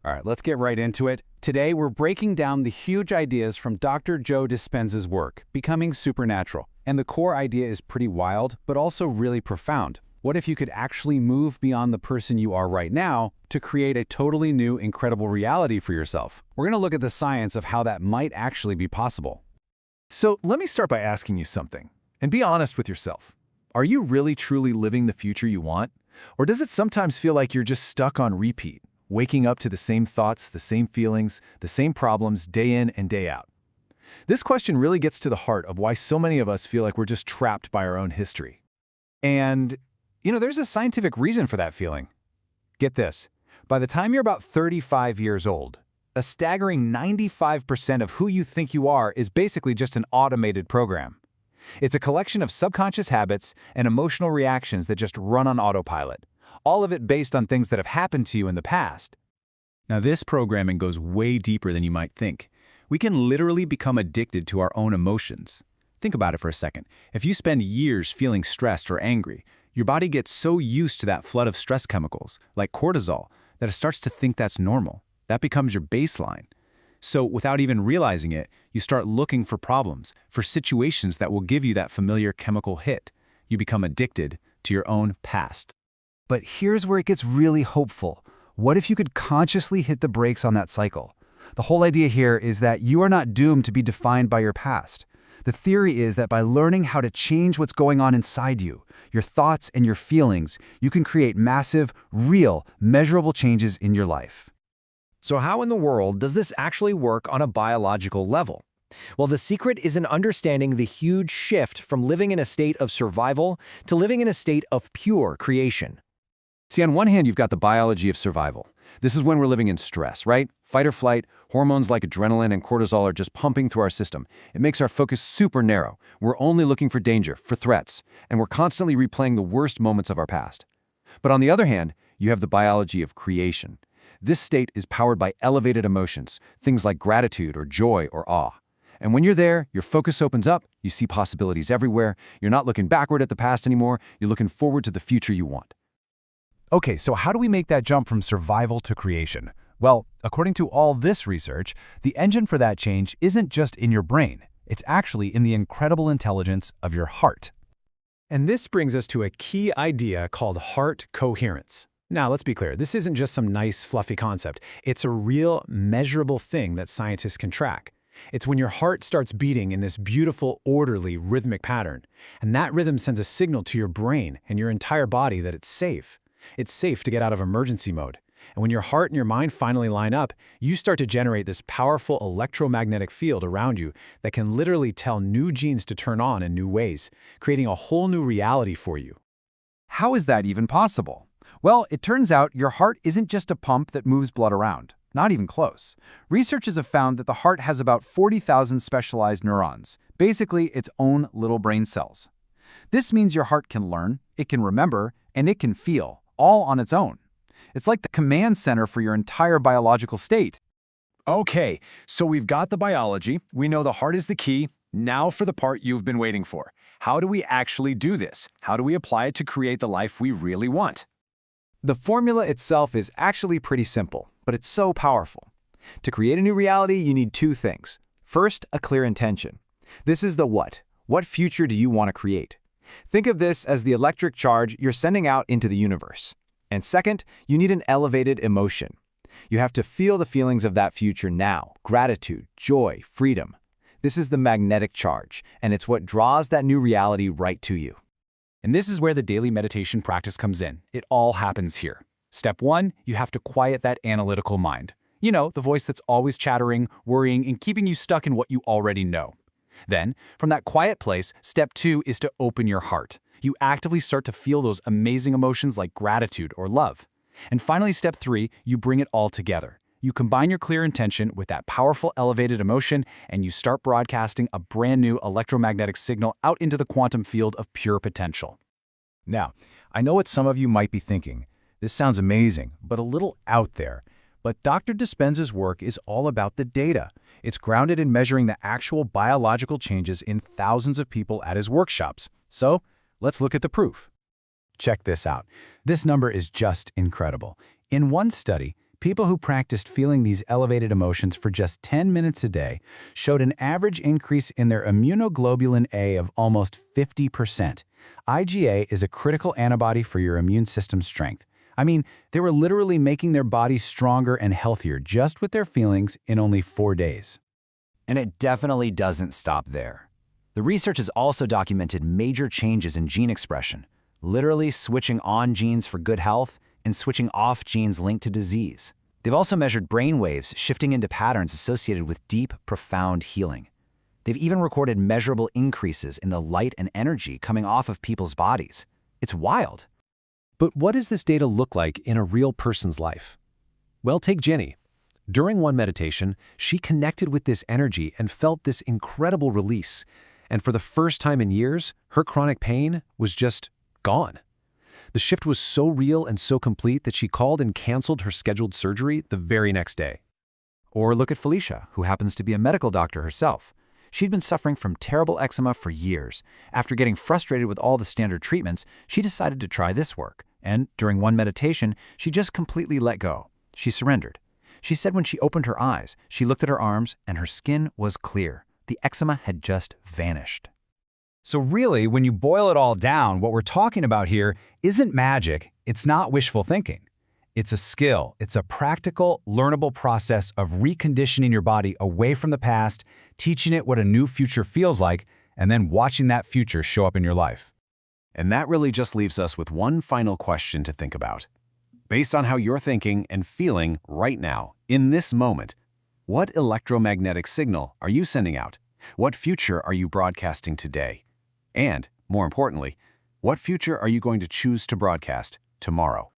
All right, let's get right into it. Today, we're breaking down the huge ideas from Dr. Joe Dispenza's work, Becoming Supernatural. And the core idea is pretty wild, but also really profound. What if you could actually move beyond the person you are right now to create a totally new, incredible reality for yourself? We're going to look at the science of how that might actually be possible. So let me start by asking you something, and be honest with yourself. Are you really truly living the future you want? Or does it sometimes feel like you're just stuck on repeat, waking up to the same thoughts, the same feelings, the same problems day in and day out? This question really gets to the heart of why so many of us feel like we're just trapped by our own history. And, there's a scientific reason for that feeling. Get this. By the time you're about 35 years old, a staggering 95% of who you think you are is basically just an automated program. It's a collection of subconscious habits and emotional reactions that just run on autopilot, all of it based on things that have happened to you in the past. Now, this programming goes way deeper than you might think. We can literally become addicted to our own emotions. Think about it for a second. If you spend years feeling stressed or angry, your body gets so used to that flood of stress chemicals, like cortisol, that it starts to think that's normal. That becomes your baseline. So without even realizing it, you start looking for problems, for situations that will give you that familiar chemical hit. You become addicted to your own past. But here's where it gets really hopeful. What if you could consciously hit the brakes on that cycle? The whole idea here is that you are not doomed to be defined by your past. The theory is that by learning how to change what's going on inside you, your thoughts and your feelings, you can create massive, real, measurable changes in your life. So how in the world does this actually work on a biological level? Well, the secret is in understanding the huge shift from living in a state of survival to living in a state of pure creation. See, on one hand, you've got the biology of survival. This is when we're living in stress, right? Fight or flight, hormones like adrenaline and cortisol are just pumping through our system. It makes our focus super narrow. We're only looking for danger, for threats, and we're constantly replaying the worst moments of our past. But on the other hand, you have the biology of creation. This state is powered by elevated emotions, things like gratitude or joy or awe. And when you're there, your focus opens up, you see possibilities everywhere, you're not looking backward at the past anymore, you're looking forward to the future you want. Okay, so how do we make that jump from survival to creation? Well, according to all this research, the engine for that change isn't just in your brain. It's actually in the incredible intelligence of your heart. And this brings us to a key idea called heart coherence. Now, let's be clear, this isn't just some nice, fluffy concept. It's a real, measurable thing that scientists can track. It's when your heart starts beating in this beautiful, orderly, rhythmic pattern. And that rhythm sends a signal to your brain and your entire body that it's safe. It's safe to get out of emergency mode. And when your heart and your mind finally line up, you start to generate this powerful electromagnetic field around you that can literally tell new genes to turn on in new ways, creating a whole new reality for you. How is that even possible? Well, it turns out your heart isn't just a pump that moves blood around. Not even close. Researchers have found that the heart has about 40,000 specialized neurons, basically its own little brain cells. This means your heart can learn, it can remember, and it can feel, all on its own. It's like the command center for your entire biological state. Okay, so we've got the biology, we know the heart is the key. Now for the part you've been waiting for. How do we actually do this? How do we apply it to create the life we really want? The formula itself is actually pretty simple, but it's so powerful. To create a new reality, you need two things. First, a clear intention. This is the what. What future do you want to create? Think of this as the electric charge you're sending out into the universe. And second, you need an elevated emotion. You have to feel the feelings of that future now: gratitude, joy, freedom. This is the magnetic charge, and it's what draws that new reality right to you. And this is where the daily meditation practice comes in. It all happens here. Step 1, you have to quiet that analytical mind. The voice that's always chattering, worrying, and keeping you stuck in what you already know. Then, from that quiet place, step 2 is to open your heart. You actively start to feel those amazing emotions like gratitude or love. And finally, step 3, you bring it all together. You combine your clear intention with that powerful elevated emotion, and you start broadcasting a brand new electromagnetic signal out into the quantum field of pure potential. Now, I know what some of you might be thinking. This sounds amazing, but a little out there. But Dr. Dispenza's work is all about the data. It's grounded in measuring the actual biological changes in thousands of people at his workshops. So, let's look at the proof. Check this out. This number is just incredible. In one study, People who practiced feeling these elevated emotions for just 10 minutes a day showed an average increase in their immunoglobulin A of almost 50%. IgA is a critical antibody for your immune system's strength. I mean, they were literally making their bodies stronger and healthier just with their feelings in only 4 days. And it definitely doesn't stop there. The research has also documented major changes in gene expression, literally switching on genes for good health and switching off genes linked to disease. They've also measured brain waves shifting into patterns associated with deep, profound healing. They've even recorded measurable increases in the light and energy coming off of people's bodies. It's wild. But what does this data look like in a real person's life? Well, take Jenny. During one meditation, she connected with this energy and felt this incredible release. And for the first time in years, her chronic pain was just gone. The shift was so real and so complete that she called and canceled her scheduled surgery the very next day. Or look at Felicia, who happens to be a medical doctor herself. She'd been suffering from terrible eczema for years. After getting frustrated with all the standard treatments, she decided to try this work. And during one meditation, she just completely let go. She surrendered. She said when she opened her eyes, she looked at her arms and her skin was clear. The eczema had just vanished. So really, when you boil it all down, what we're talking about here isn't magic. It's not wishful thinking. It's a skill. It's a practical, learnable process of reconditioning your body away from the past, teaching it what a new future feels like, and then watching that future show up in your life. And that really just leaves us with one final question to think about. Based on how you're thinking and feeling right now, in this moment, what electromagnetic signal are you sending out? What future are you broadcasting today? And, more importantly, what future are you going to choose to broadcast tomorrow?